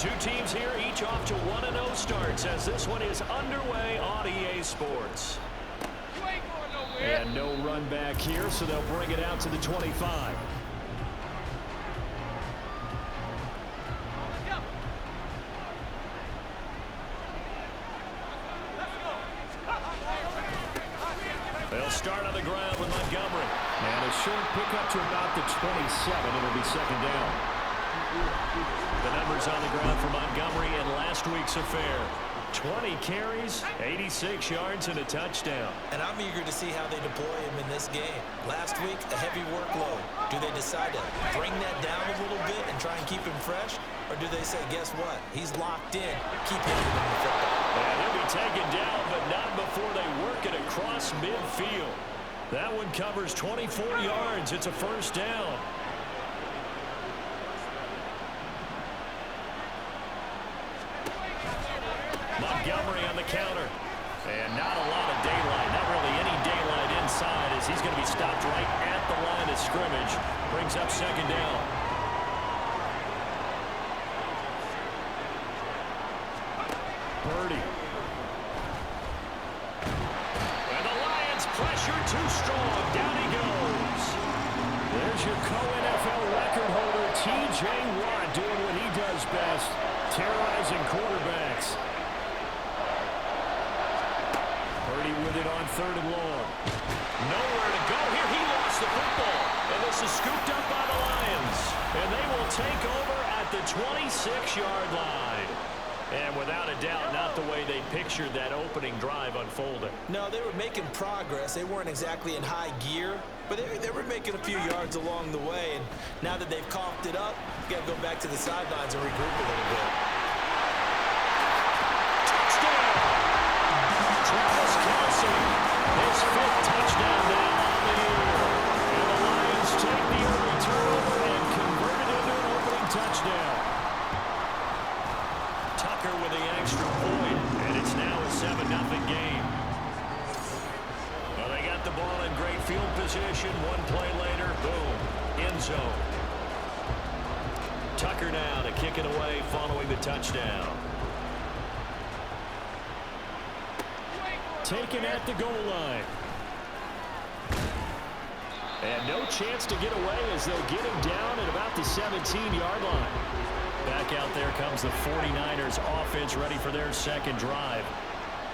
Two teams here, each off to 1-0 starts as this one is underway on EA Sports. And no run back here, so they'll bring it out to the 25. They'll start on the ground with Montgomery. And a short pickup to about the 27. It'll be second down. The numbers on the ground for Montgomery in last week's affair. 20 carries, 86 yards, and a touchdown. And I'm eager to see how they deploy him in this game. Last week, a heavy workload. Do they decide to bring that down a little bit and try and keep him fresh? Or do they say, guess what? He's locked in. Keep hitting him the football. And he'll be taken down, but not before they work it across midfield. That one covers 24 yards. It's a first down. Montgomery on the counter. And not a lot of daylight. Not really any daylight inside as he's going to be stopped right at the line of scrimmage. Brings up second down. Purdy. And the Lions pressure too strong. Down he goes. There's your co-NFL record holder, T.J. Watt, doing what he does best, terrorizing quarterbacks. Purdy with it on third and long. Nowhere to go here. He lost the football. And this is scooped up by the Lions. And they will take over at the 26-yard line. And without a doubt, not the way they pictured that opening drive unfolding. No, they were making progress. They weren't exactly in high gear, but they were making a few yards along the way. And now that they've coughed it up, you got to go back to the sidelines and regroup a little bit. Travis Kelce, his fifth touchdown now on the year. And the Lions take the early turnover and convert it into an opening touchdown. Tucker with the extra point, and it's now a 7-0 game. Well, they got the ball in great field position. One play later, boom, end zone. Tucker now to kick it away following the touchdown. Taken at the goal line. And no chance to get away as they'll get him down at about the 17-yard line. Back out there comes the 49ers offense ready for their second drive.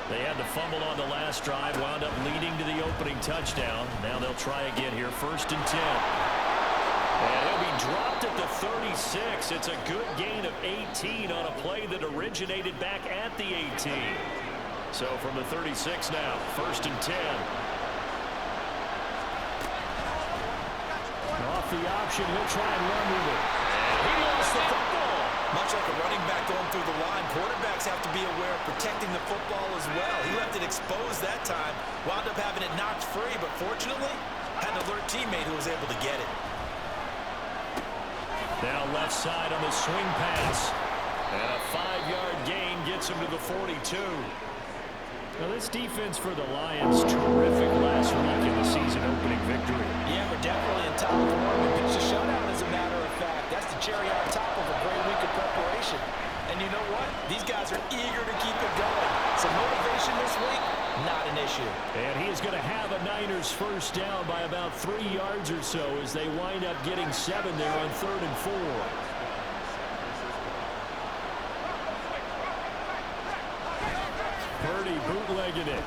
They had the fumble on the last drive, wound up leading to the opening touchdown. Now they'll try again here, 1st and 10. And he'll be dropped at the 36. It's a good gain of 18 on a play that originated back at the 18. So from the 36 now, 1st and 10. Off the option, he'll try and run with it. And he lost the football. Much like a running back going through the line, quarterbacks have to be aware of protecting the football as well. He left it exposed that time, wound up having it knocked free, but fortunately, had an alert teammate who was able to get it. Now left side on the swing pass. And a 5-yard gain gets him to the 42. Now this defense for the Lions, terrific last week in the season opening victory. Yeah, we're definitely in top form. We pitched a shutout, as a matter of fact. That's the cherry on top of a great week of preparation. And you know what? These guys are eager to keep it going. Some motivation this week, not an issue. And he is going to have a Niners first down by about 3 yards or so as they wind up getting 7 there on 3rd and 4. Purdy bootlegging it.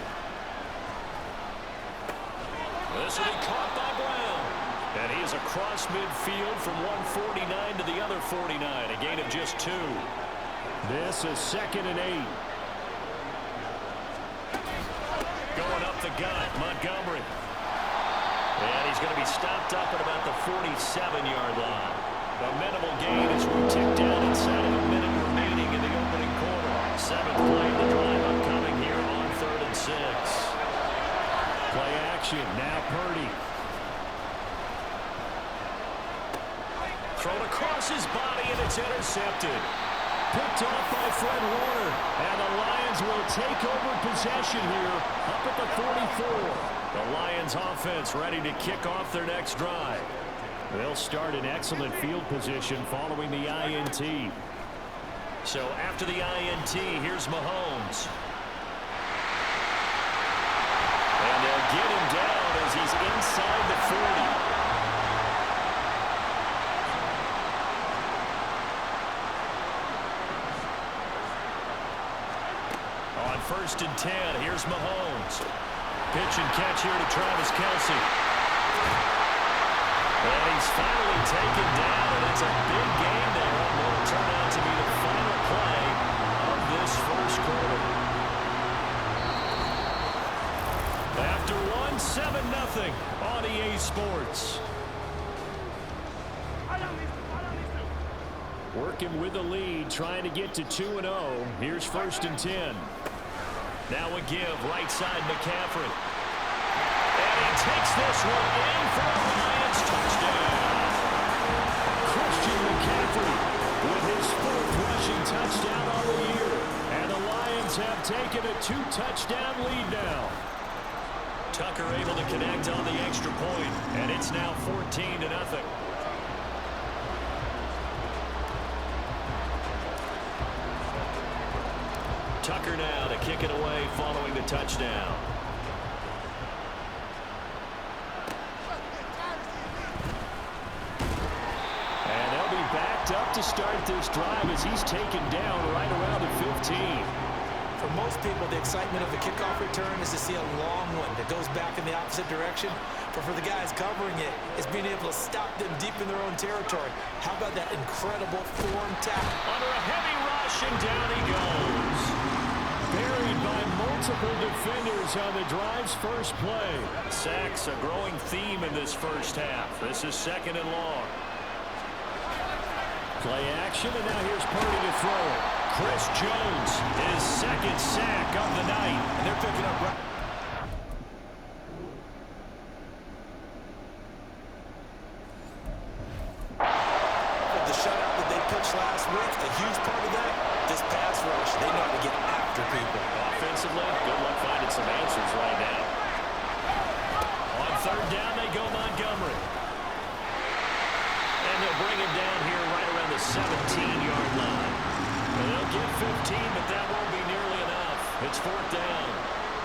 This will be caught by Brown. And he is across midfield from 149 to the other 49. A gain of just 2. This is 2nd and 8. Going up the gut, Montgomery. And he's going to be stopped up at about the 47-yard line. A minimal gain as we tick down inside of a minute remaining in the opening quarter. 7th play of the drive upcoming here on 3rd and 6. Play action, now Purdy. Thrown across his body and it's intercepted. Picked off by Fred Warner. And the Lions will take over possession here up at the 44. The Lions offense ready to kick off their next drive. They'll start in excellent field position following the INT. So after the INT, here's Mahomes. And they'll get him down as he's inside the 40. On 1st and 10, here's Mahomes. Pitch and catch here to Travis Kelce. And he's finally taken down, and it's a big game there. It will turn out to be the final play of this first quarter. After one, 7-0 on EA Sports. Working with the lead, trying to get to 2-0. Here's 1st and 10. Now a give, right side McCaffrey. And he takes this one in for a Lions touchdown. Christian McCaffrey with his 4th rushing touchdown on the year. And the Lions have taken a 2-touchdown lead now. Tucker able to connect on the extra point, and it's now 14-0. Tucker now to kick it away following the touchdown. And they'll be backed up to start this drive as he's taken down right around the 15. For most people, the excitement of the kickoff return is to see a long one that goes back in the opposite direction. But for the guys covering it, it's being able to stop them deep in their own territory. How about that incredible form tackle? Under a heavy rush, and down he goes. Buried by multiple defenders on the drive's first play. Sacks, a growing theme in this first half. This is 2nd and long. Play action, and now here's Purdy to throw it. Chris Jones, his 2nd sack of the night. And they're picking up right. The shutout that they pitched last week, a huge part of that, this pass rush, they know how to get after people. Offensively, good luck finding some answers right now. On 3rd down, they go Montgomery. And they'll bring him down here right around the 17-yard line. And they'll get 15, but that won't be nearly enough. It's 4th down.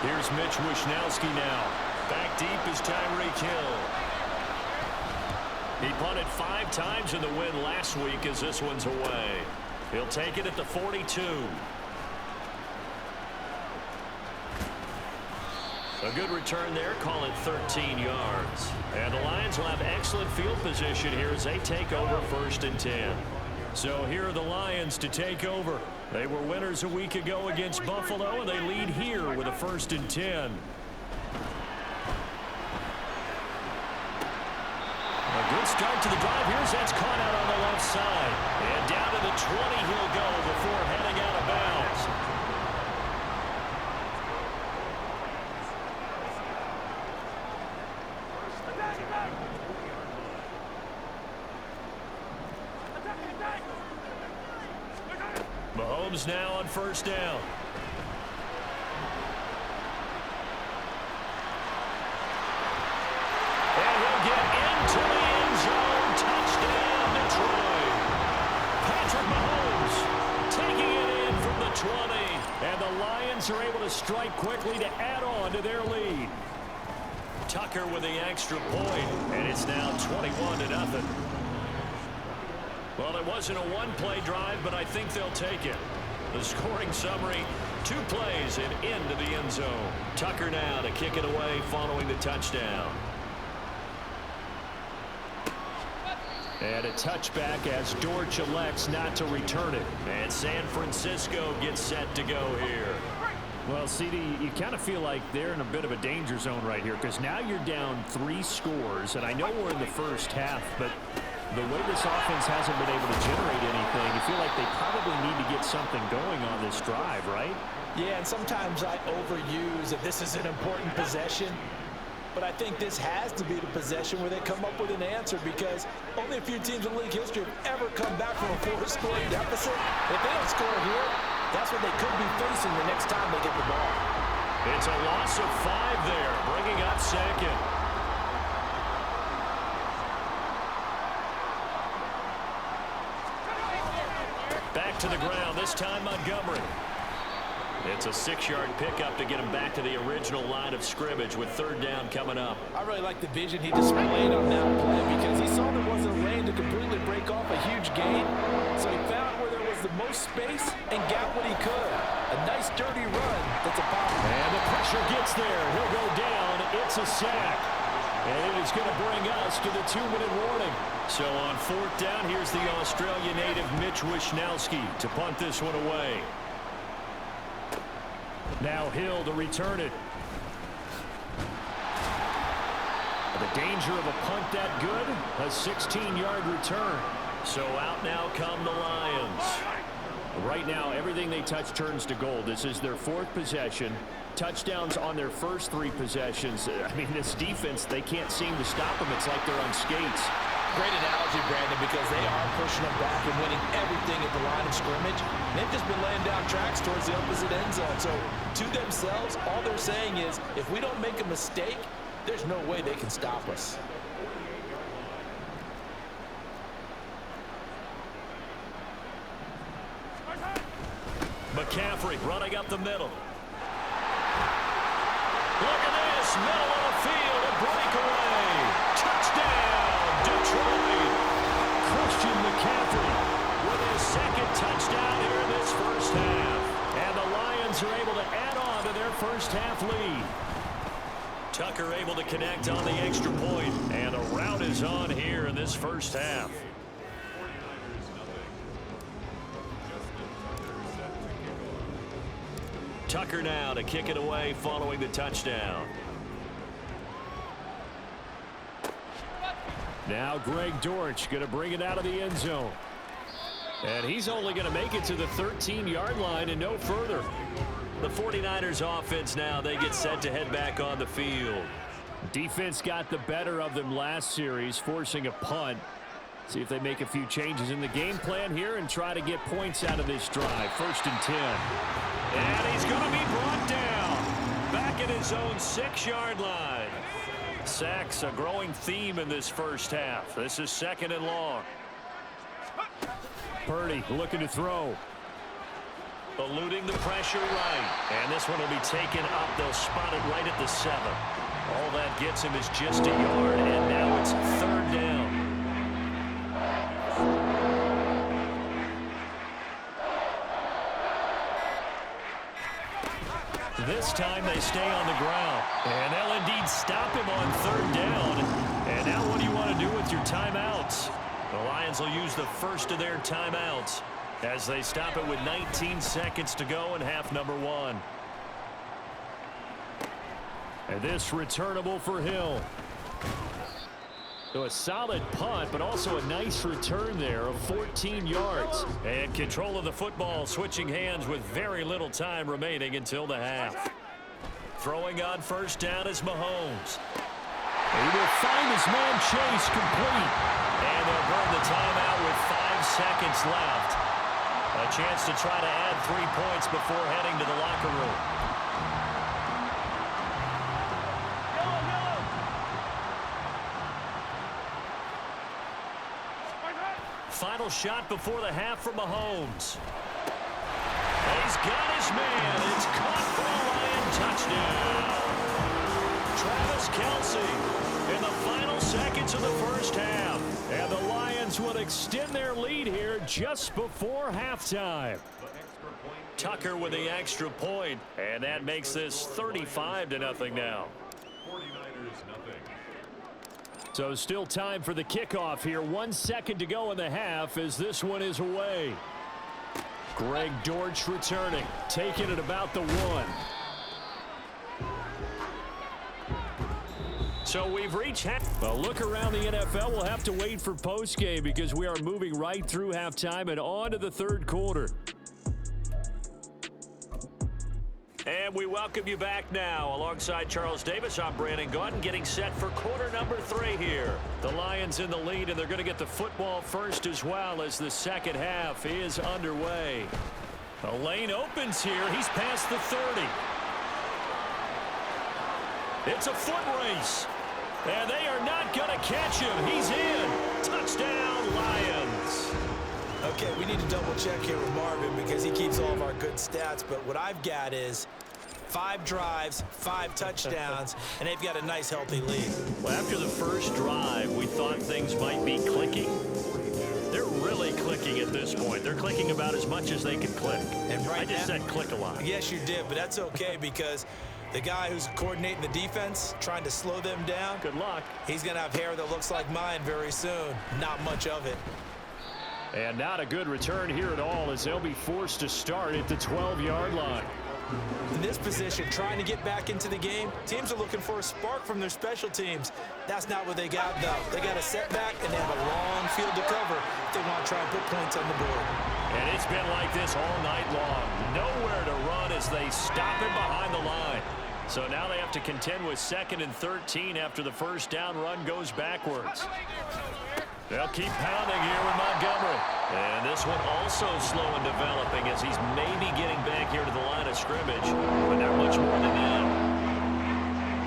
Here's Mitch Wishnowski now. Back deep is Tyreek Hill. He punted 5 times in the win last week as this one's away. He'll take it at the 42. A good return there, call it 13 yards. And the Lions will have excellent field position here as they take over 1st and 10. So here are the Lions to take over. They were winners a week ago against Buffalo, and they lead here with a 1st and 10. A good start to the drive. Here's that's caught out on the left side. And down to the 20 he'll go before heading out of bounds. Mahomes now on 1st down. And he'll get into the end zone. Touchdown, Detroit. Patrick Mahomes taking it in from the 20. And the Lions are able to strike quickly to add on to their lead. Tucker with the extra point, and it's now 21-0. Well, it wasn't a one-play drive, but I think they'll take it. The scoring summary, 2 plays and into the end zone. Tucker now to kick it away following the touchdown. And a touchback as Dortch elects not to return it. And San Francisco gets set to go here. Well, CD, you kind of feel like they're in a bit of a danger zone right here because now you're down 3 scores, and I know we're in the first half, but the way this offense hasn't been able to generate anything, you feel like they probably need to get something going on this drive, right? Yeah, and sometimes I overuse that this is an important possession, but I think this has to be the possession where they come up with an answer because only a few teams in league history have ever come back from a 4-score deficit. If they don't score here, that's what they could be facing the next time they get the ball. It's a loss of 5 there, bringing up 2nd. Back to the ground, this time Montgomery. It's a 6-yard pickup to get him back to the original line of scrimmage with third down coming up. I really like the vision he displayed on that play because he saw there wasn't a lane to completely break off a huge gain. So he found where there was the most space and got what he could. A nice dirty run that's a pop. And the pressure gets there. He'll go down. It's a sack. And it is going to bring us to the 2-minute warning. So on fourth down, here's the Australia native Mitch Wishnowsky to punt this one away. Now Hill to return it. The danger of a punt that good, a 16-yard return. So out now come the Lions. Right now, everything they touch turns to gold. This is their fourth possession. Touchdowns on their first 3 possessions. I mean, this defense, they can't seem to stop them. It's like they're on skates. Great analogy, Brandon, because they are pushing them back and winning everything at the line of scrimmage. They've just been laying down tracks towards the opposite end zone. So to themselves, all they're saying is, if we don't make a mistake, there's no way they can stop us. McCaffrey running up the middle. Look at this, middle of the field, a breakaway. Touchdown, Detroit. Christian McCaffrey with his second touchdown here in this first half. And the Lions are able to add on to their first half lead. Tucker able to connect on the extra point. And a rout is on here in this first half. Tucker now to kick it away following the touchdown. Now Greg Dortch going to bring it out of the end zone. And he's only going to make it to the 13-yard line and no further. The 49ers offense now, they get set to head back on the field. Defense got the better of them last series, forcing a punt. See if they make a few changes in the game plan here and try to get points out of this drive. 1st and 10. And he's going to be brought down. Back at his own 6-yard line. Sacks a growing theme in this first half. This is 2nd and long. Purdy looking to throw. Eluding the pressure right. And this one will be taken up. They'll spot it right at the 7. All that gets him is just a yard. And now it's 3rd down. This time they stay on the ground. And they'll indeed stop him on 3rd down. And now what do you want to do with your timeouts? The Lions will use the first of their timeouts as they stop it with 19 seconds to go in half number 1. And this returnable for Hill. So a solid punt, but also a nice return there of 14 yards. And control of the football switching hands with very little time remaining until the half. Throwing on 1st down is Mahomes. He will find his man Chase complete. And they'll burn the timeout with 5 seconds left. A chance to try to add 3 points before heading to the locker room. Final shot before the half for Mahomes. He's got his man. It's caught for a Lion touchdown. Travis Kelce in the final seconds of the first half. And the Lions will extend their lead here just before halftime. Tucker with the extra point. And that makes this 35-0 now. So still time for the kickoff here. 1 second to go in the half as this one is away. Greg Dortch returning. Taking it about the 1. So we've reached half. A look around the NFL. We'll have to wait for postgame because we are moving right through halftime and on to the 3rd quarter. And we welcome you back now. Alongside Charles Davis, I'm Brandon Gaudin, getting set for quarter number 3 here. The Lions in the lead, and they're going to get the football first as well as the second half is underway. A lane opens here. He's past the 30. It's a foot race. And they are not going to catch him. He's in. Touchdown, Lions. Okay, we need to double check here with Marvin because he keeps all of our good stats, but what I've got is 5 drives, 5 touchdowns, and they've got a nice, healthy lead. Well, after the first drive, we thought things might be clicking. They're really clicking at this point. They're clicking about as much as they can click. And right I just said click a lot. Yes, you did, but that's okay because the guy who's coordinating the defense, trying to slow them down, Good luck. he's going to have hair that looks like mine very soon. Not much of it. And not a good return here at all as they'll be forced to start at the 12-yard line. In this position, trying to get back into the game, teams are looking for a spark from their special teams. That's not what they got, though. They got a setback, and they have a long field to cover if they want to try and put points on the board. And it's been like this all night long. Nowhere to run as they stop him behind the line. So now they have to contend with 2nd and 13 after the first down run goes backwards. They'll keep pounding here with Montgomery. And this one also slow in developing as he's maybe getting back here to the line of scrimmage, but not much more than that.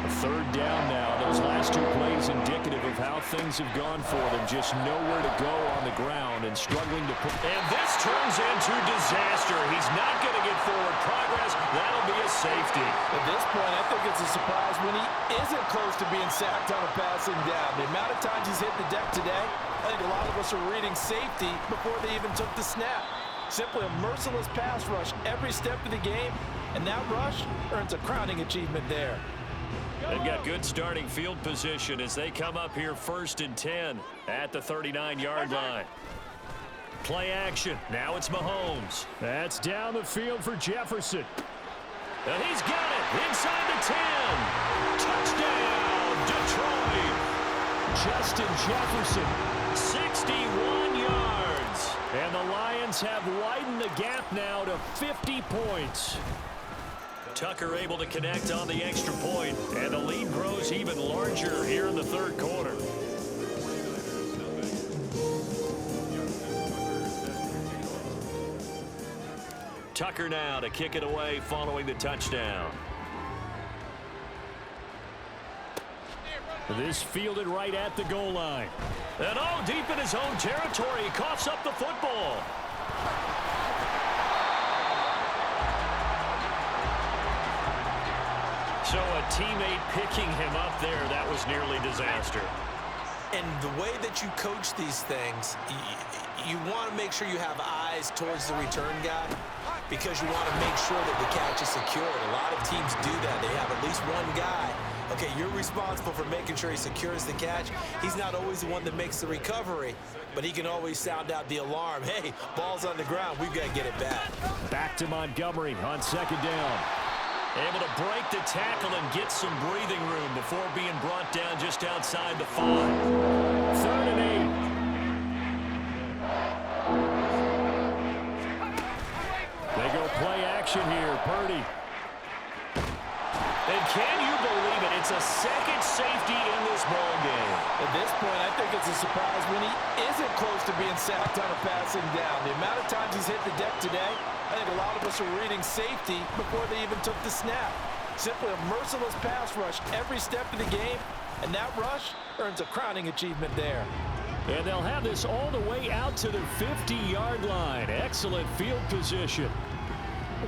A 3rd down now. Those last 2 plays indicative of how things have gone for them. Just nowhere to go on the ground and struggling to put. And this turns into disaster. He's not going to get forward progress. That'll be a safety. At this point, I think it's a surprise when he isn't close to being sacked on a passing down. The amount of times he's hit the deck today, I think a lot of us are reading safety before they even took the snap. Simply a merciless pass rush every step of the game, and that rush earns a crowning achievement there. They've got good starting field position as they come up here 1st and 10 at the 39-yard line. Play action. Now it's Mahomes. That's down the field for Jefferson. And he's got it inside the 10. Touchdown, Detroit. Justin Jefferson. 61 yards. And the Lions have widened the gap now to 50 points. Tucker able to connect on the extra point, and the lead grows even larger here in the 3rd quarter. Tucker now to kick it away following the touchdown. This fielded right at the goal line. And deep in his own territory, he coughs up the football. So a teammate picking him up there, that was nearly disaster. And the way that you coach these things, you want to make sure you have eyes towards the return guy because you want to make sure that the catch is secured. A lot of teams do that. They have at least one guy. Okay, you're responsible for making sure he secures the catch. He's not always the one that makes the recovery, but he can always sound out the alarm. Hey, ball's on the ground. We've got to get it back. Back to Montgomery on 2nd down. Able to break the tackle and get some breathing room before being brought down just outside the 5. 3rd and 8. They go play action here. Purdy. And can you believe it? It's a 2nd safety in this ball game. At this point, I think it's a surprise when he isn't close to being sacked on a passing down. The amount of times he's hit the deck today, I think a lot of us are reading safety before they even took the snap. Simply a merciless pass rush every step of the game, and that rush earns a crowning achievement there. And they'll have this all the way out to the 50-yard line. Excellent field position.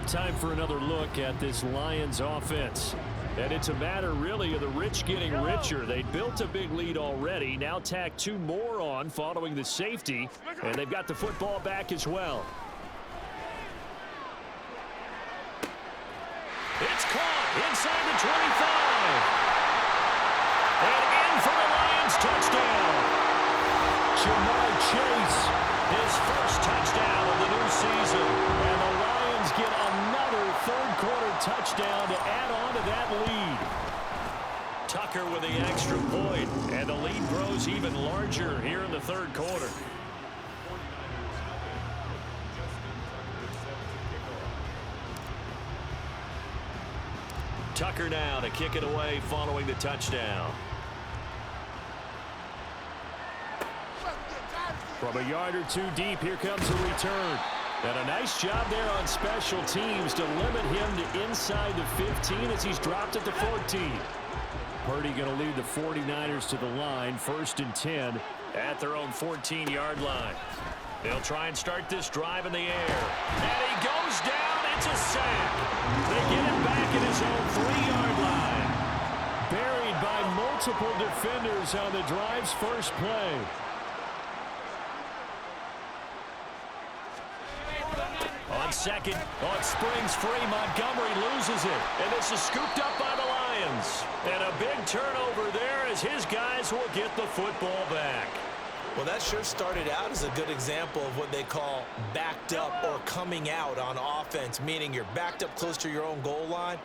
Time for another look at this Lions offense. And it's a matter, really, of the rich getting richer. They built a big lead already. Now tack 2 more on following the safety. And they've got the football back as well. It's caught inside the 25. And in for the Lions touchdown. Ja'Marr Chase. His first touchdown of the new season. And the Lions get another 3rd quarter touchdown to add on to that lead. Tucker with the extra point. And the lead grows even larger here in the 3rd quarter. Tucker now to kick it away following the touchdown. From a yard or 2 deep, here comes a return. And a nice job there on special teams to limit him to inside the 15 as he's dropped at the 14. Purdy going to lead the 49ers to the line, 1st and 10 at their own 14-yard line. They'll try and start this drive in the air. And he goes down. It's a sack. They get him back at his own 3-yard line. Buried by multiple defenders on the drive's first play. On second, springs free. Montgomery loses it. And this is scooped up by the Lions. And a big turnover there as his guys will get the football back. Well, that sure started out as a good example of what they call backed up or coming out on offense, meaning you're backed up close to your own goal line.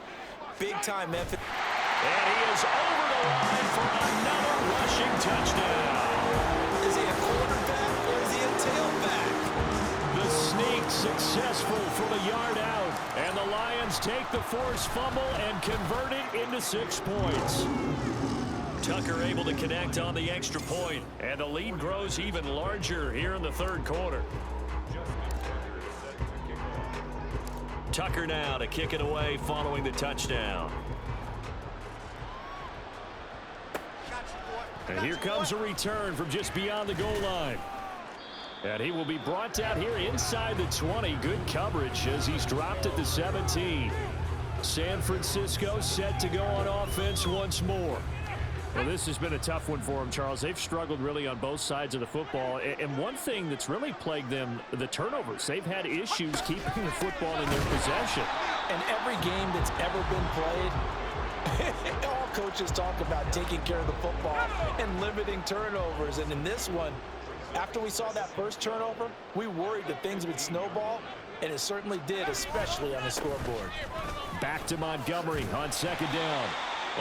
Big-time effort. And he is over the line for another rushing touchdown. Is he a quarterback or is he a tailback? The sneak successful from a yard out. And the Lions take the forced fumble and convert it into 6 points. Tucker able to connect on the extra point, and the lead grows even larger here in the third quarter. Tucker now to kick it away following the touchdown. And here comes a return from just beyond the goal line. And he will be brought down here inside the 20. Good coverage as he's dropped at the 17. San Francisco set to go on offense once more. Well, this has been a tough one for them, Charles. They've struggled really on both sides of the football. And one thing that's really plagued them, the turnovers. They've had issues keeping the football in their possession. And every game that's ever been played, all coaches talk about taking care of the football and limiting turnovers. And in this one, after we saw that first turnover, we worried that things would snowball, and it certainly did, especially on the scoreboard. Back to Montgomery on second down.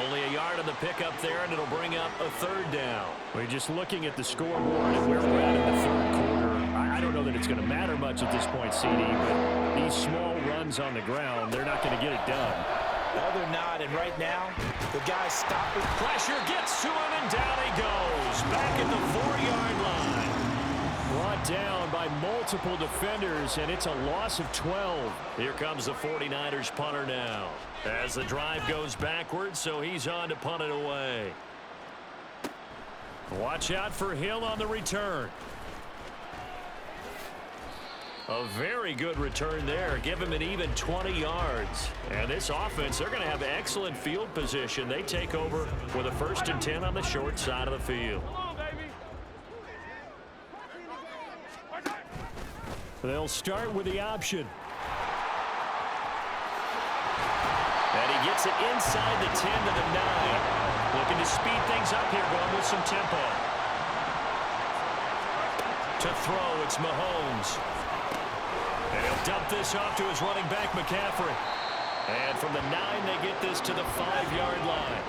Only a yard on the pickup there, and it'll bring up a third down. We're just looking at the scoreboard and where we're at in the third quarter. I don't know that it's going to matter much at this point, CD, but these small runs on the ground, they're not going to get it done. No, they're not, and right now, the guy's stopping. Pressure gets to him, and down he goes. Back at the 4-yard line. Brought down by multiple defenders, and it's a loss of 12. Here comes the 49ers punter now. As the drive goes backwards, so he's on to punt it away. Watch out for Hill on the return. A very good return there. Give him an even 20 yards. And this offense, they're going to have excellent field position. They take over with a 1st and 10 on the short side of the field. They'll start with the option. And he gets it inside the 10 to the 9. Looking to speed things up here, going with some tempo. To throw, it's Mahomes. And he'll dump this off to his running back, McCaffrey. And from the 9, they get this to the 5-yard line.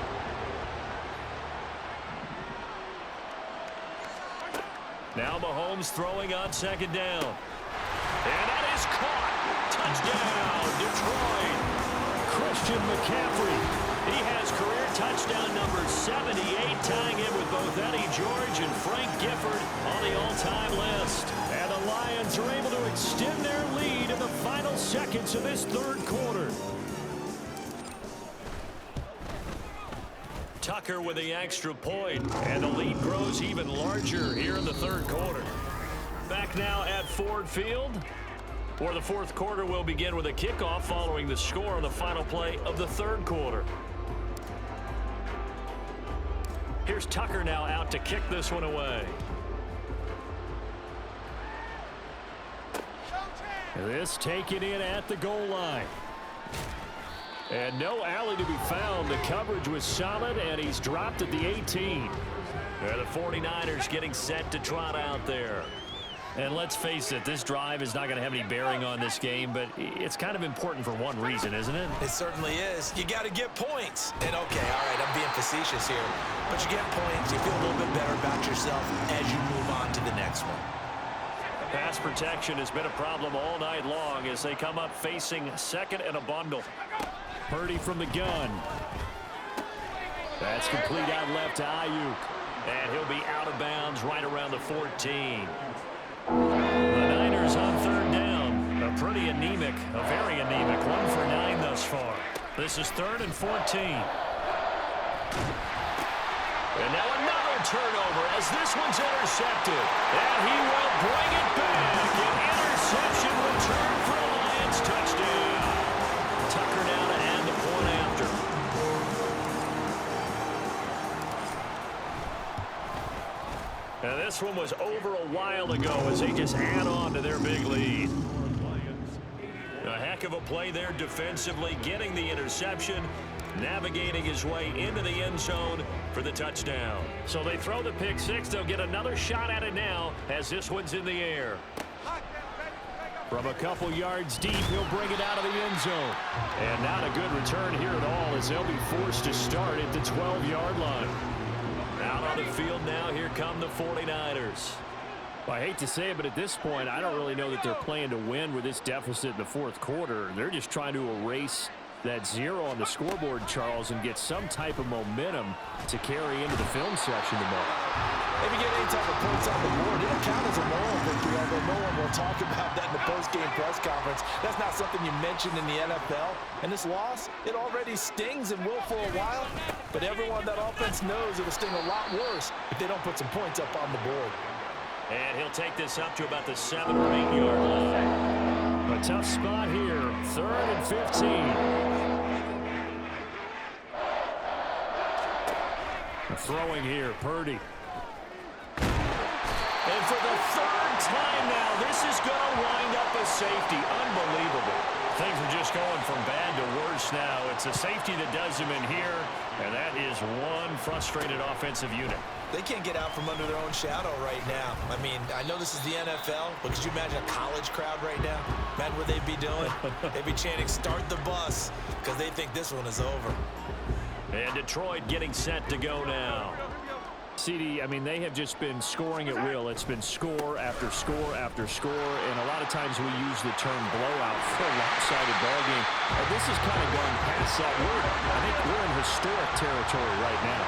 Now Mahomes throwing on second down. And that is caught. Touchdown, Detroit. Christian McCaffrey. He has career touchdown number 78, tying him with both Eddie George and Frank Gifford on the all-time list. And the Lions are able to extend their lead in the final seconds of this third quarter. Tucker with the extra point, and the lead grows even larger here in the third quarter. Back now at Ford Field, where the fourth quarter will begin with a kickoff following the score on the final play of the third quarter. Here's Tucker now out to kick this one away. This taken in at the goal line. And no alley to be found. The coverage was solid, and he's dropped at the 18. The 49ers getting set to trot out there. And let's face it, this drive is not going to have any bearing on this game, but it's kind of important for one reason, isn't it? It certainly is. You got to get points. And okay, all right, I'm being facetious here, but you get points, you feel a little bit better about yourself as you move on to the next one. Pass protection has been a problem all night long as they come up facing second and a bundle. Purdy from the gun. That's complete out left to Ayuk. And he'll be out of bounds right around the 14. The Niners on third down. A pretty anemic, a very anemic 1 for 9 thus far. This is 3rd and 14. And now another turnover as this one's intercepted. And he will bring it back. An interception return for a Lions touchdown. Tucker now to add the point after. Now this one was over a while ago as they just add on to their big lead. A heck of a play there defensively, getting the interception, navigating his way into the end zone for the touchdown. So they throw the pick six. They'll get another shot at it now as this one's in the air. From a couple yards deep, he'll bring it out of the end zone. And not a good return here at all as they'll be forced to start at the 12-yard line. Out on the field now, here come the 49ers. I hate to say it, but at this point, I don't really know that they're playing to win with this deficit in the fourth quarter. They're just trying to erase that zero on the scoreboard, Charles, and get some type of momentum to carry into the film section tomorrow. Maybe get any type of points on the board. It'll count as a moral victory, although no one will talk about that in the post-game press conference. That's not something you mentioned in the NFL. And this loss, it already stings and will for a while. But everyone that offense knows it'll sting a lot worse if they don't put some points up on the board. And he'll take this up to about the 7 or 8 yard line. A tough spot here. 3rd and 15. Throwing here, Purdy. And for the 3rd time now, this is going to wind up a safety. Unbelievable. Things are just going from bad to worse now. It's a safety that does him in here, and that is one frustrated offensive unit. They can't get out from under their own shadow right now. I mean, I know this is the NFL, but could you imagine a college crowd right now? Imagine what they'd be doing. They'd be chanting, "Start the bus," because they think this one is over. And Detroit getting set to go now. CD, I mean, they have just been scoring at will. It's been score after score after score, and a lot of times we use the term blowout for a lopsided ball game. And this has kind of gone past that word. I think we're in historic territory right now.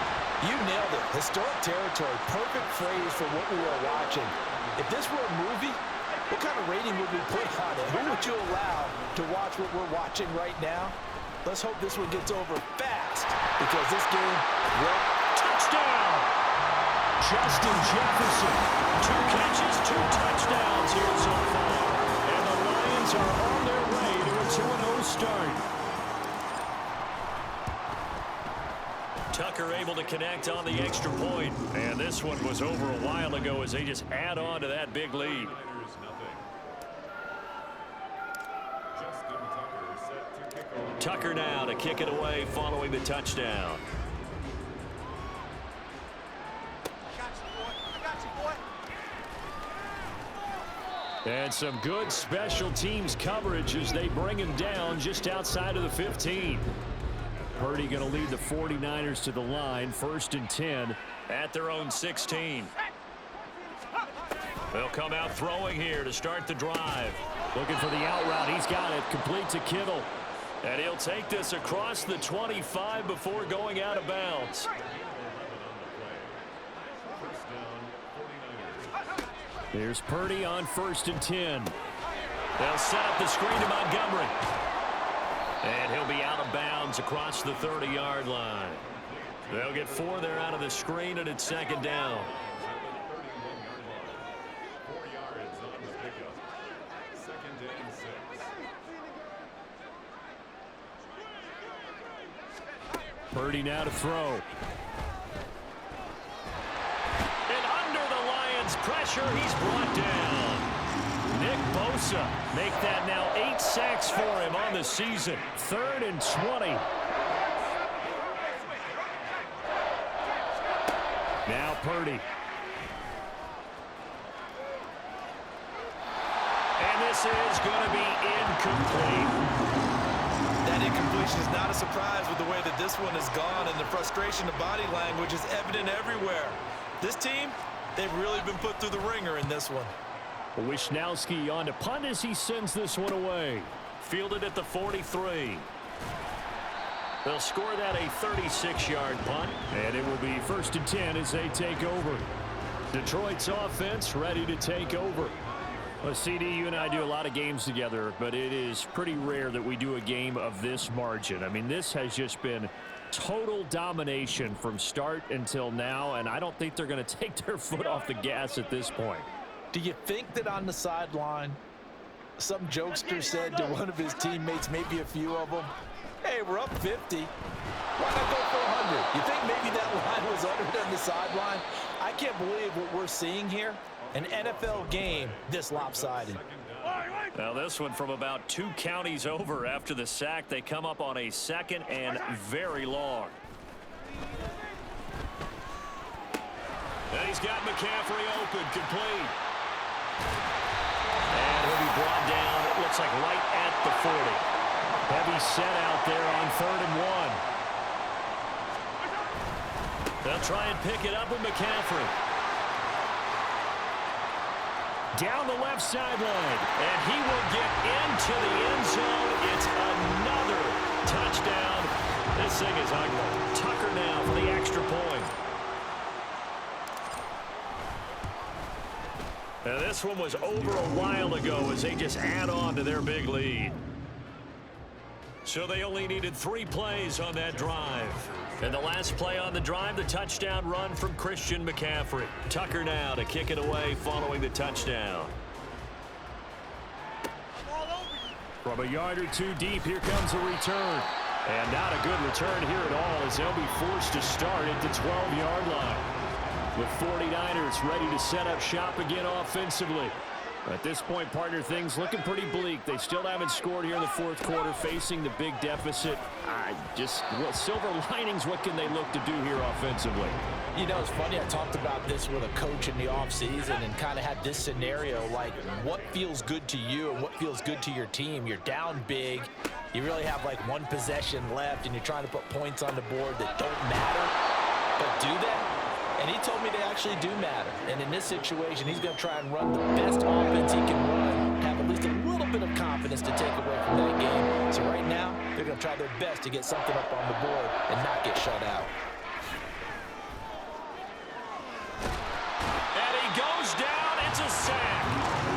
You nailed it. Historic territory. Perfect phrase for what we are watching. If this were a movie, what kind of rating would we put on it? Who would you allow to watch what we're watching right now? Let's hope this one gets over fast because this game will touchdown. Justin Jefferson, 2 catches, 2 touchdowns here so far. And the Lions are on their way to a 2-0 start. Tucker able to connect on the extra point. And this one was over a while ago as they just add on to that big lead. Tucker now to kick it away following the touchdown. And some good special teams coverage as they bring him down just outside of the 15. Purdy going to lead the 49ers to the line, 1st and 10 at their own 16. They'll come out throwing here to start the drive. Looking for the out route. He's got it. Complete to Kittle. And he'll take this across the 25 before going out of bounds. Here's Purdy on 1st and 10. They'll set up the screen to Montgomery. And he'll be out of bounds across the 30-yard line. They'll get 4 there out of the screen, and it's 2nd down. Purdy now to throw. And under the Lions' pressure, he's brought down. Nick Bosa make that now 8 sacks for him on the season. 3rd and 20. Now Purdy. And this is going to be incomplete. That incompletion is not a surprise with the way that this one has gone, and the frustration of body language is evident everywhere. This team, they've really been put through the ringer in this one. Wisnowski on to punt as he sends this one away. Fielded at the 43. They'll score that a 36-yard punt, and it will be 1st and 10 as they take over. Detroit's offense ready to take over. Well, CD, you and I do a lot of games together, but it is pretty rare that we do a game of this margin. I mean, this has just been Total domination from start until now, and I don't think they're going to take their foot off the gas at this point. Do you think that on the sideline, some jokester said to one of his teammates, maybe a few of them, hey, we're up 50. Why not go for 100? You think maybe that line was uttered on the sideline? I can't believe what we're seeing here. An NFL game this lopsided. Now this one from about 2 counties over after the sack. They come up on a 2nd and very long. And he's got McCaffrey open, complete. And he'll be brought down, it looks like right at the 40. Heavy set out there on 3rd and 1. They'll try and pick it up with McCaffrey. Down the left sideline, and he will get into the end zone. It's another touchdown. This thing is ugly. Tucker now for the extra point. Now this one was over a while ago as they just add on to their big lead. So they only needed 3 plays on that drive. And the last play on the drive, the touchdown run from Christian McCaffrey. Tucker now to kick it away following the touchdown. From a yard or 2 deep, here comes a return. And not a good return here at all as they'll be forced to start at the 12-yard line. With 49ers ready to set up shop again offensively. At this point, partner, things looking pretty bleak. They still haven't scored here in the 4th quarter, facing the big deficit. Silver linings, what can they look to do here offensively? You know, it's funny, I talked about this with a coach in the offseason and kind of had this scenario, like what feels good to you and what feels good to your team. You're down big. You really have like 1 possession left, and you're trying to put points on the board that don't matter. But do that? And he told me they actually do matter. And in this situation, he's going to try and run the best offense he can run, have at least a little bit of confidence to take away from that game. So right now, they're going to try their best to get something up on the board and not get shut out. And he goes down. It's a sack.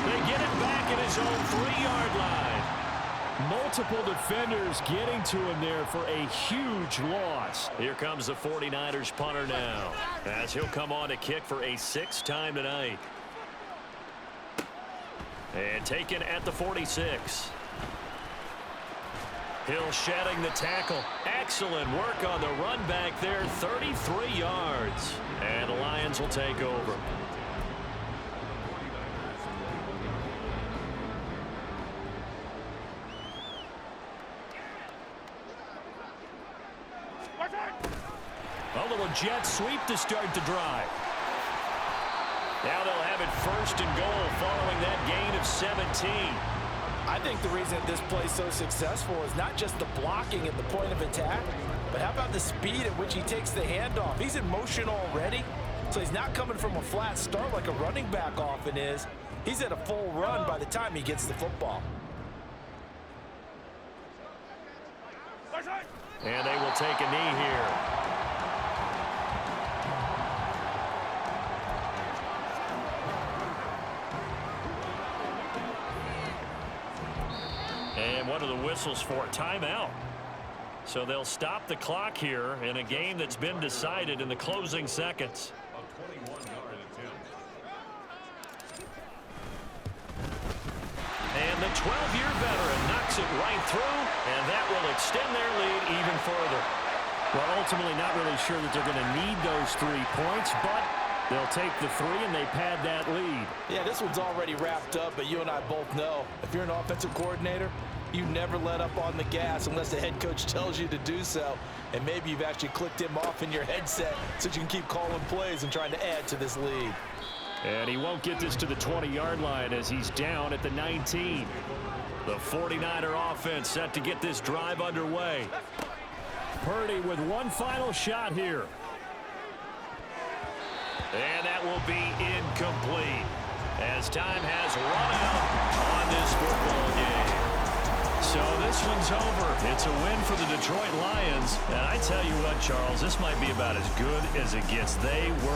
They get it back at his own 3-yard line. Multiple defenders getting to him there for a huge loss. Here comes the 49ers punter now, as he'll come on to kick for a 6th time tonight. And taken at the 46. Hill shedding the tackle. Excellent work on the run back there, 33 yards. And the Lions will take over. A little jet sweep to start the drive. Now they'll have it 1st and goal following that gain of 17. I think the reason this play's so successful is not just the blocking at the point of attack, but how about the speed at which he takes the handoff? He's in motion already, so he's not coming from a flat start like a running back often is. He's at a full run by the time he gets the football. And they will take a knee here. And what are the whistles for? Timeout. So they'll stop the clock here in a game that's been decided in the closing seconds. And the 12-year veteran knocks it right through, and that will extend their lead even further. Well, ultimately not really sure that they're going to need those 3 points, but they'll take the 3 and they pad that lead. Yeah, this one's already wrapped up, but you and I both know if you're an offensive coordinator, you never let up on the gas unless the head coach tells you to do so. And maybe you've actually clicked him off in your headset so you can keep calling plays and trying to add to this lead. And he won't get this to the 20-yard line as he's down at the 19. The 49er offense set to get this drive underway. Purdy with one final shot here. And that will be incomplete as time has run out on this football game. So this one's over. It's a win for the Detroit Lions. And I tell you what, Charles, this might be about as good as it gets. They were